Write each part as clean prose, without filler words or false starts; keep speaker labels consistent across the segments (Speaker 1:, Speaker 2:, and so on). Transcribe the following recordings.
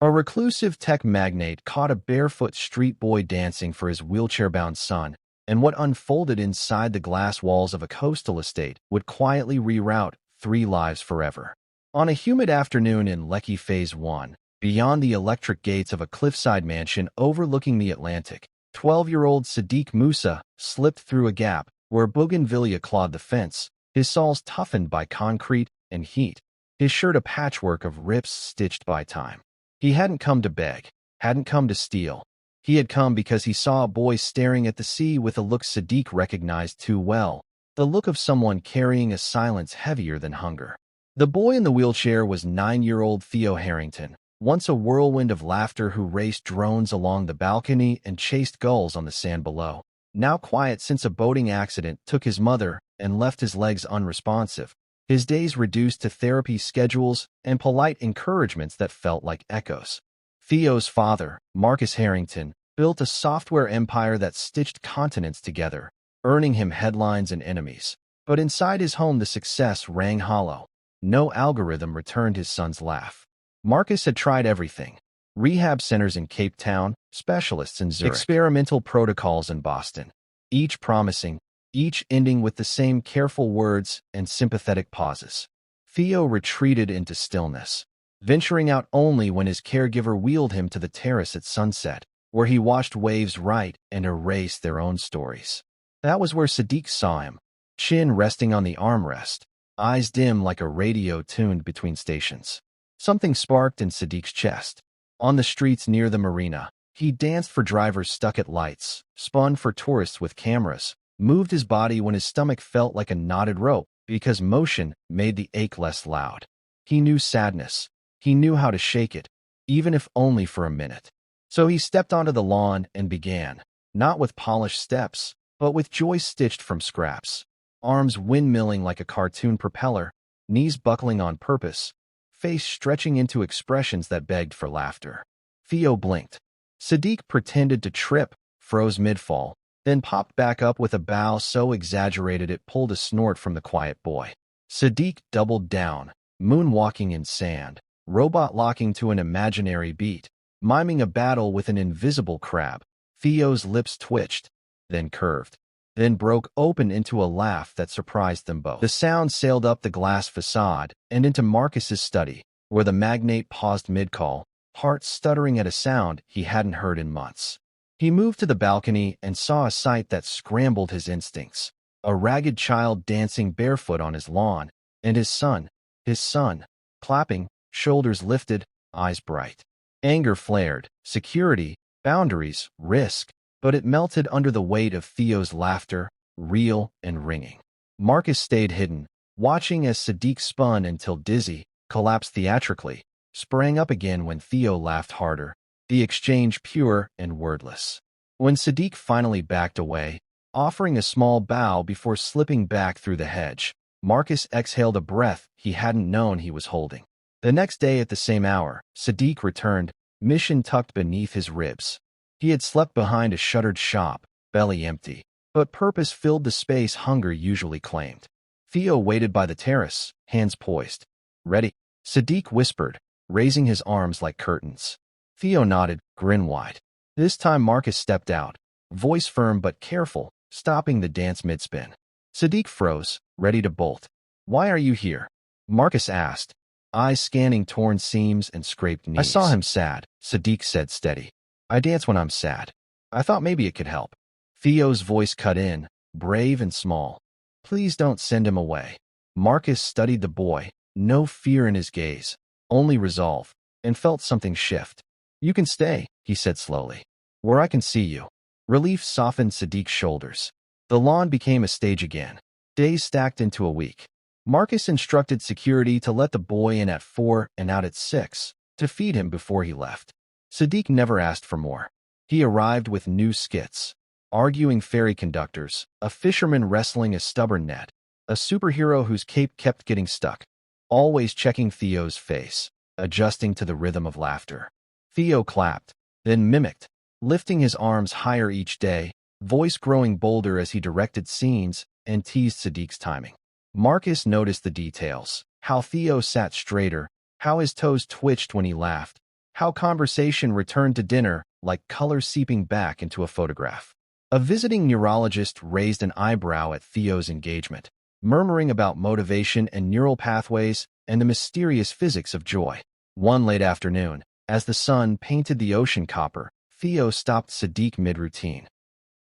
Speaker 1: A reclusive tech magnate caught a barefoot street boy dancing for his wheelchair-bound son, and what unfolded inside the glass walls of a coastal estate would quietly reroute 3 lives forever. On a humid afternoon in Lekki Phase 1, beyond the electric gates of a cliffside mansion overlooking the Atlantic, 12-year-old Sadiq Musa slipped through a gap where bougainvillea clawed the fence, his soles toughened by concrete and heat, his shirt a patchwork of rips stitched by time. He hadn't come to beg, hadn't come to steal. He had come because he saw a boy staring at the sea with a look Sadiq recognized too well, the look of someone carrying a silence heavier than hunger. The boy in the wheelchair was 9-year-old Theo Harrington, once a whirlwind of laughter who raced drones along the balcony and chased gulls on the sand below. Now quiet since a boating accident took his mother and left his legs unresponsive, his days reduced to therapy schedules and polite encouragements that felt like echoes. Theo's father, Marcus Harrington, built a software empire that stitched continents together, earning him headlines and enemies. But inside his home the success rang hollow. No algorithm returned his son's laugh. Marcus had tried everything. Rehab centers in Cape Town, specialists in Zurich, experimental protocols in Boston. Each promising, each ending with the same careful words and sympathetic pauses. Theo retreated into stillness, venturing out only when his caregiver wheeled him to the terrace at sunset, where he watched waves write and erase their own stories. That was where Sadiq saw him, chin resting on the armrest, eyes dim like a radio tuned between stations. Something sparked in Sadiq's chest. On the streets near the marina, he danced for drivers stuck at lights, spun for tourists with cameras, moved his body when his stomach felt like a knotted rope because motion made the ache less loud. He knew sadness. He knew how to shake it, even if only for a minute. So he stepped onto the lawn and began, not with polished steps, but with joy stitched from scraps. Arms windmilling like a cartoon propeller, knees buckling on purpose, face stretching into expressions that begged for laughter. Theo blinked. Sadiq pretended to trip, froze mid-fall, then popped back up with a bow so exaggerated it pulled a snort from the quiet boy. Sadiq doubled down, moonwalking in sand, robot locking to an imaginary beat, miming a battle with an invisible crab. Theo's lips twitched, then curved, then broke open into a laugh that surprised them both. The sound sailed up the glass facade and into Marcus's study, where the magnate paused mid-call, heart stuttering at a sound he hadn't heard in months. He moved to the balcony and saw a sight that scrambled his instincts. A ragged child dancing barefoot on his lawn, and his son, clapping, shoulders lifted, eyes bright. Anger flared, security, boundaries, risk, but it melted under the weight of Theo's laughter, real and ringing. Marcus stayed hidden, watching as Sadiq spun until dizzy, collapsed theatrically, sprang up again when Theo laughed harder, the exchange pure and wordless. When Sadiq finally backed away, offering a small bow before slipping back through the hedge, Marcus exhaled a breath he hadn't known he was holding. The next day at the same hour, Sadiq returned, mission tucked beneath his ribs. He had slept behind a shuttered shop, belly empty, but purpose filled the space hunger usually claimed. Theo waited by the terrace, hands poised. Ready? Sadiq whispered, raising his arms like curtains. Theo nodded, grin wide. This time Marcus stepped out, voice firm but careful, stopping the dance mid-spin. Sadiq froze, ready to bolt. Why are you here? Marcus asked, eyes scanning torn seams and scraped knees. I saw him sad, Sadiq said steady. I dance when I'm sad. I thought maybe it could help. Theo's voice cut in, brave and small. Please don't send him away. Marcus studied the boy, no fear in his gaze, only resolve, and felt something shift. You can stay, he said slowly, where I can see you. Relief softened Sadiq's shoulders. The lawn became a stage again. Days stacked into a week. Marcus instructed security to let the boy in at 4 and out at 6, to feed him before he left. Sadiq never asked for more. He arrived with new skits. Arguing ferry conductors, a fisherman wrestling a stubborn net, a superhero whose cape kept getting stuck, always checking Theo's face, adjusting to the rhythm of laughter. Theo clapped, then mimicked, lifting his arms higher each day, voice growing bolder as he directed scenes and teased Sadiq's timing. Marcus noticed the details, how Theo sat straighter, how his toes twitched when he laughed, how conversation returned to dinner like color seeping back into a photograph. A visiting neurologist raised an eyebrow at Theo's engagement, murmuring about motivation and neural pathways and the mysterious physics of joy. One late afternoon, as the sun painted the ocean copper, Theo stopped Sadiq mid-routine.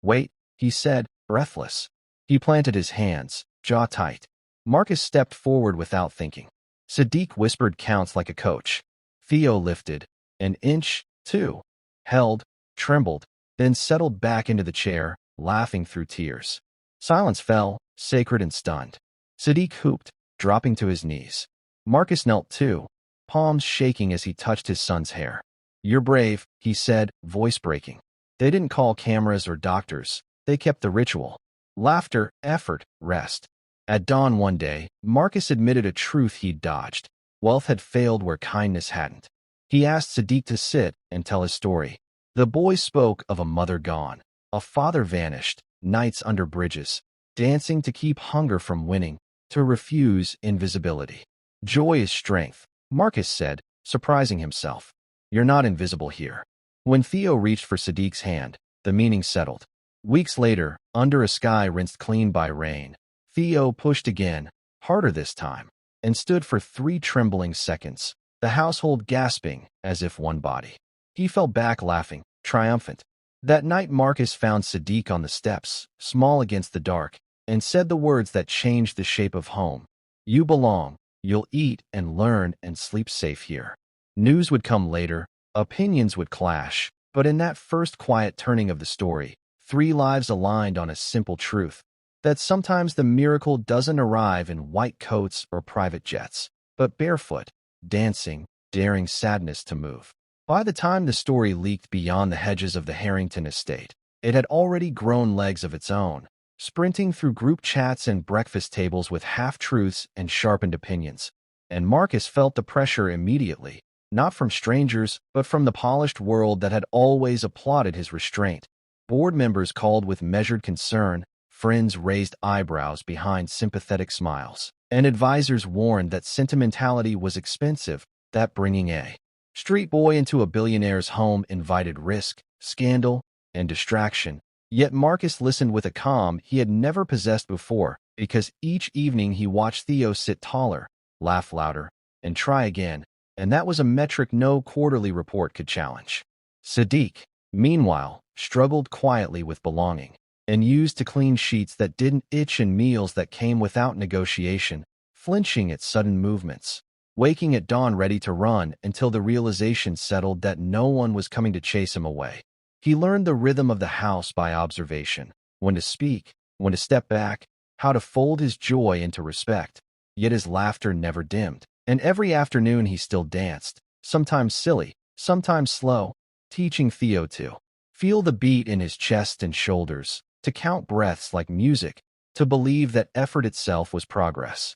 Speaker 1: "Wait," he said, breathless. He planted his hands, jaw tight. Marcus stepped forward without thinking. Sadiq whispered counts like a coach. Theo lifted. An inch, two. Held, trembled, then settled back into the chair, laughing through tears. Silence fell, sacred and stunned. Sadiq hooped, dropping to his knees. Marcus knelt too, palms shaking as he touched his son's hair. "You're brave," he said, voice breaking. They didn't call cameras or doctors. They kept the ritual. Laughter, effort, rest. At dawn one day, Marcus admitted a truth he'd dodged. Wealth had failed where kindness hadn't. He asked Sadiq to sit and tell his story. The boy spoke of a mother gone, a father vanished, nights under bridges, dancing to keep hunger from winning, to refuse invisibility. "Joy is strength," Marcus said, surprising himself. "You're not invisible here." When Theo reached for Sadiq's hand, the meaning settled. Weeks later, under a sky rinsed clean by rain, Theo pushed again, harder this time, and stood for 3 trembling seconds, the household gasping as if one body. He fell back laughing, triumphant. That night Marcus found Sadiq on the steps, small against the dark, and said the words that changed the shape of home. "You belong. You'll eat and learn and sleep safe here." News would come later, opinions would clash, but in that first quiet turning of the story, 3 lives aligned on a simple truth, that sometimes the miracle doesn't arrive in white coats or private jets, but barefoot, dancing, daring sadness to move. By the time the story leaked beyond the hedges of the Harrington estate, it had already grown legs of its own, sprinting through group chats and breakfast tables with half-truths and sharpened opinions. And Marcus felt the pressure immediately, not from strangers, but from the polished world that had always applauded his restraint. Board members called with measured concern, friends raised eyebrows behind sympathetic smiles, and advisors warned that sentimentality was expensive, that bringing a street boy into a billionaire's home invited risk, scandal, and distraction. Yet Marcus listened with a calm he had never possessed before, because each evening he watched Theo sit taller, laugh louder, and try again, and that was a metric no quarterly report could challenge. Sadiq, meanwhile, struggled quietly with belonging, and used to clean sheets that didn't itch and meals that came without negotiation, flinching at sudden movements, waking at dawn ready to run until the realization settled that no one was coming to chase him away. He learned the rhythm of the house by observation, when to speak, when to step back, how to fold his joy into respect. Yet his laughter never dimmed, and every afternoon he still danced, sometimes silly, sometimes slow, teaching Theo to feel the beat in his chest and shoulders, to count breaths like music, to believe that effort itself was progress.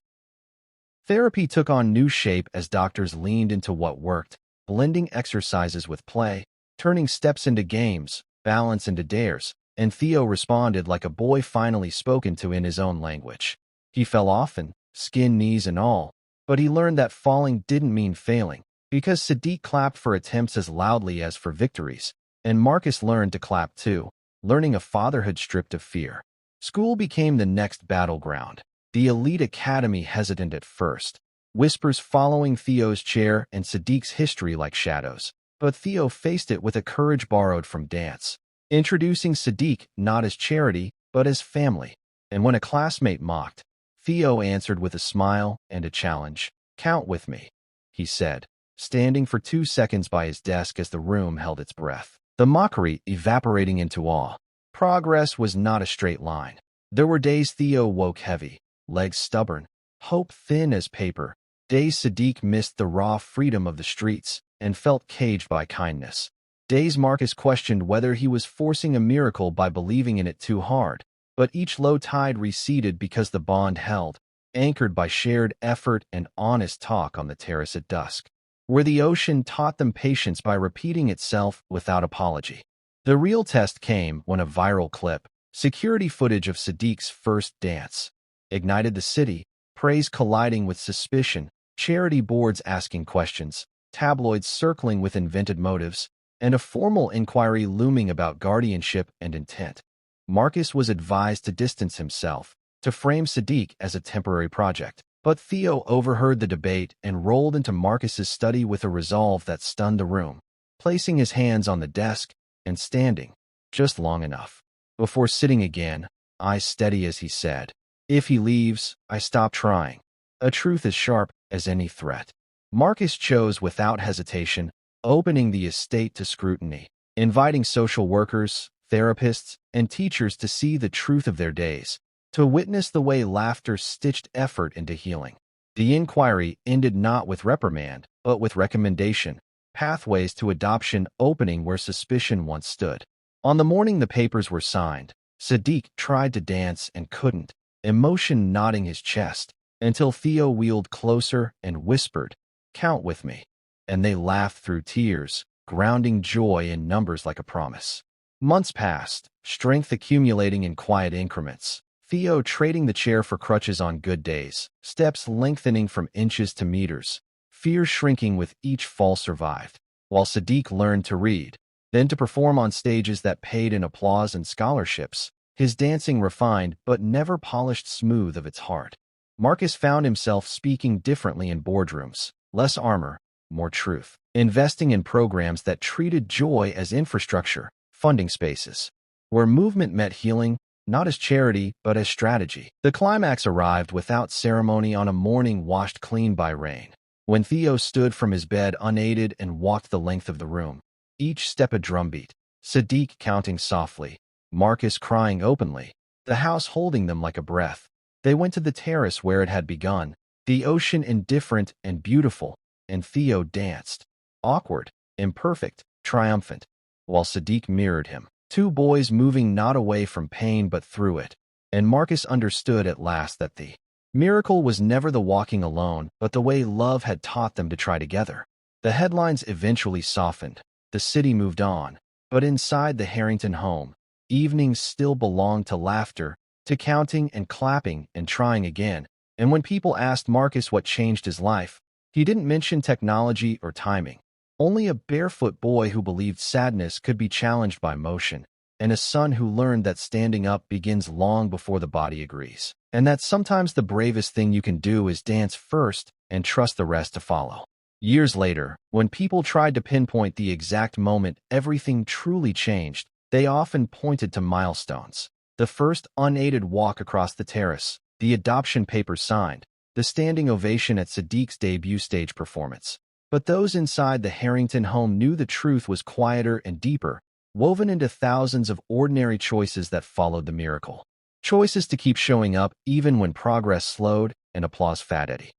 Speaker 1: Therapy took on new shape as doctors leaned into what worked, blending exercises with play, turning steps into games, balance into dares, and Theo responded like a boy finally spoken to in his own language. He fell often, skin, knees, and all, but he learned that falling didn't mean failing, because Sadiq clapped for attempts as loudly as for victories, and Marcus learned to clap too, learning a fatherhood stripped of fear. School became the next battleground, the elite academy hesitant at first, whispers following Theo's chair and Sadiq's history like shadows. But Theo faced it with a courage borrowed from dance, introducing Sadiq not as charity, but as family. And when a classmate mocked, Theo answered with a smile and a challenge. "Count with me," he said, standing for 2 seconds by his desk as the room held its breath, the mockery evaporating into awe. Progress was not a straight line. There were days Theo woke heavy, legs stubborn, hope thin as paper, days Sadiq missed the raw freedom of the streets and felt caged by kindness. Days Marcus questioned whether he was forcing a miracle by believing in it too hard, but each low tide receded because the bond held, anchored by shared effort and honest talk on the terrace at dusk, where the ocean taught them patience by repeating itself without apology. The real test came when a viral clip, security footage of Sadiq's first dance, ignited the city, praise colliding with suspicion, charity boards asking questions, tabloids circling with invented motives, and a formal inquiry looming about guardianship and intent. Marcus was advised to distance himself, to frame Sadiq as a temporary project. But Theo overheard the debate and rolled into Marcus's study with a resolve that stunned the room, placing his hands on the desk and standing, just long enough, before sitting again, eyes steady as he said, "If he leaves, I stop trying. A truth as sharp as any threat." Marcus chose without hesitation, opening the estate to scrutiny, inviting social workers, therapists, and teachers to see the truth of their days, to witness the way laughter stitched effort into healing. The inquiry ended not with reprimand, but with recommendation, pathways to adoption opening where suspicion once stood. On the morning the papers were signed, Sadiq tried to dance and couldn't, emotion knotting his chest, until Theo wheeled closer and whispered, "Count with me." And they laughed through tears, grounding joy in numbers like a promise. Months passed, strength accumulating in quiet increments. Theo trading the chair for crutches on good days, steps lengthening from inches to meters, fear shrinking with each fall survived, while Sadiq learned to read, then to perform on stages that paid in applause and scholarships, his dancing refined but never polished smooth of its heart. Marcus found himself speaking differently in boardrooms, less armor, more truth, investing in programs that treated joy as infrastructure, funding spaces, where movement met healing, not as charity, but as strategy. The climax arrived without ceremony on a morning washed clean by rain. When Theo stood from his bed unaided and walked the length of the room, each step a drumbeat, Sadiq counting softly, Marcus crying openly, the house holding them like a breath. They went to the terrace where it had begun, the ocean indifferent and beautiful, and Theo danced, awkward, imperfect, triumphant, while Sadiq mirrored him. Two boys moving not away from pain but through it, and Marcus understood at last that the miracle was never the walking alone, but the way love had taught them to try together. The headlines eventually softened, the city moved on, but inside the Harrington home, evenings still belonged to laughter, to counting and clapping and trying again. And when people asked Marcus what changed his life, he didn't mention technology or timing. Only a barefoot boy who believed sadness could be challenged by motion, and a son who learned that standing up begins long before the body agrees, and that sometimes the bravest thing you can do is dance first and trust the rest to follow. Years later, when people tried to pinpoint the exact moment everything truly changed, they often pointed to milestones. The first unaided walk across the terrace, the adoption papers signed, the standing ovation at Sadiq's debut stage performance. But those inside the Harrington home knew the truth was quieter and deeper, woven into thousands of ordinary choices that followed the miracle. Choices to keep showing up even when progress slowed and applause faded.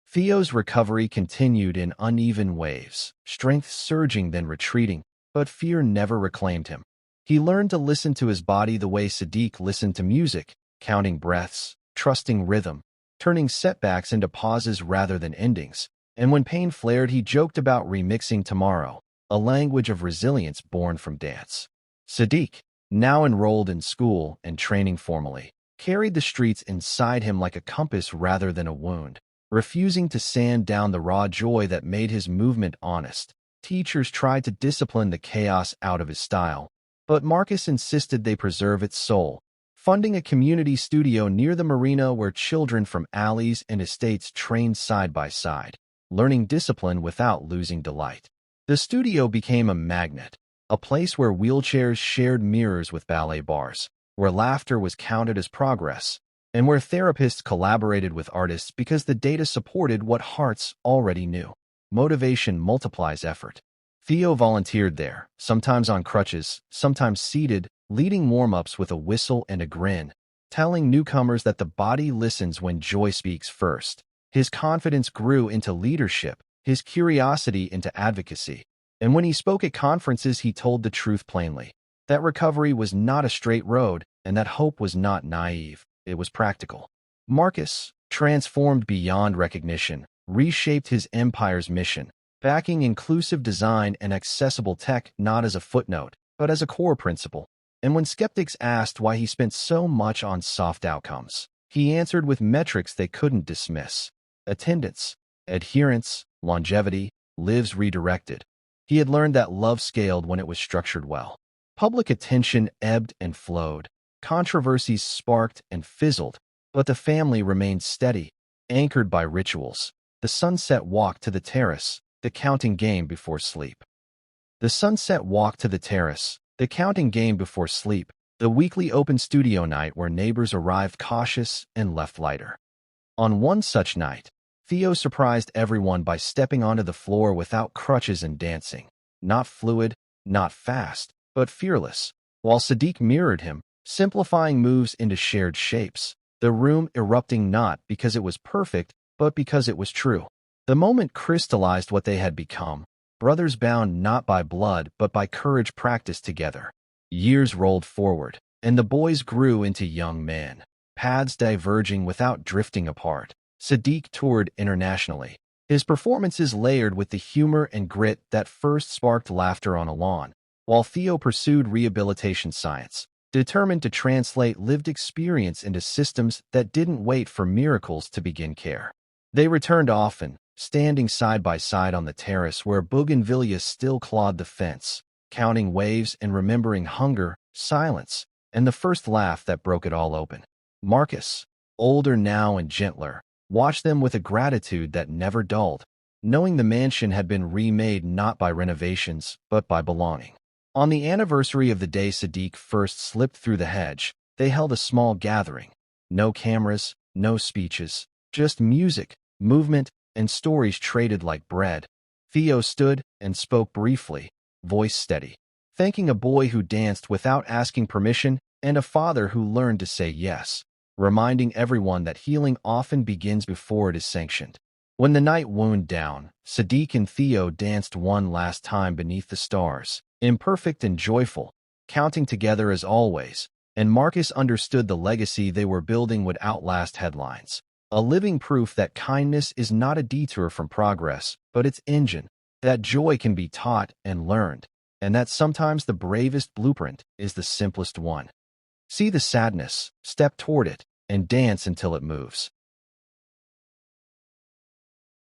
Speaker 1: Theo's recovery continued in uneven waves, strength surging then retreating, but fear never reclaimed him. He learned to listen to his body the way Sadiq listened to music, counting breaths, trusting rhythm, turning setbacks into pauses rather than endings. And when pain flared, he joked about remixing tomorrow, a language of resilience born from dance. Sadiq, now enrolled in school and training formally, carried the streets inside him like a compass rather than a wound, refusing to sand down the raw joy that made his movement honest. Teachers tried to discipline the chaos out of his style, but Marcus insisted they preserve its soul, funding a community studio near the marina where children from alleys and estates trained side by side, learning discipline without losing delight. The studio became a magnet, a place where wheelchairs shared mirrors with ballet bars, where laughter was counted as progress, and where therapists collaborated with artists because the data supported what hearts already knew. Motivation multiplies effort. Theo volunteered there, sometimes on crutches, sometimes seated, leading warm-ups with a whistle and a grin, telling newcomers that the body listens when joy speaks first. His confidence grew into leadership, his curiosity into advocacy. And when he spoke at conferences, he told the truth plainly, that recovery was not a straight road, and that hope was not naive, it was practical. Marcus, transformed beyond recognition, reshaped his empire's mission, backing inclusive design and accessible tech not as a footnote, but as a core principle. And when skeptics asked why he spent so much on soft outcomes, he answered with metrics they couldn't dismiss: attendance, adherence, longevity, lives redirected. He had learned that love scaled when it was structured well. Public attention ebbed and flowed. Controversies sparked and fizzled, but the family remained steady, anchored by rituals. The sunset walk to the terrace, the counting game before sleep. The sunset walk to the terrace, the counting game before sleep, the weekly open studio night where neighbors arrived cautious and left lighter. On one such night, Theo surprised everyone by stepping onto the floor without crutches and dancing. Not fluid, not fast, but fearless. While Sadiq mirrored him, simplifying moves into shared shapes, the room erupting not because it was perfect, but because it was true. The moment crystallized what they had become, brothers bound not by blood but by courage practiced together. Years rolled forward, and the boys grew into young men, paths diverging without drifting apart. Sadiq toured internationally, his performances layered with the humor and grit that first sparked laughter on a lawn, while Theo pursued rehabilitation science, determined to translate lived experience into systems that didn't wait for miracles to begin care. They returned often, standing side by side on the terrace where bougainvillea still clawed the fence, counting waves and remembering hunger, silence, and the first laugh that broke it all open. Marcus, older now and gentler, watched them with a gratitude that never dulled, knowing the mansion had been remade not by renovations, but by belonging. On the anniversary of the day Sadiq first slipped through the hedge, they held a small gathering. No cameras, no speeches, just music, movement, and stories traded like bread. Theo stood and spoke briefly, voice steady, thanking a boy who danced without asking permission and a father who learned to say yes, reminding everyone that healing often begins before it is sanctioned. When the night wound down, Sadiq and Theo danced one last time beneath the stars, imperfect and joyful, counting together as always, and Marcus understood the legacy they were building would outlast headlines. A living proof that kindness is not a detour from progress, but its engine, that joy can be taught and learned, and that sometimes the bravest blueprint is the simplest one. See the sadness, step toward it, and dance until it moves.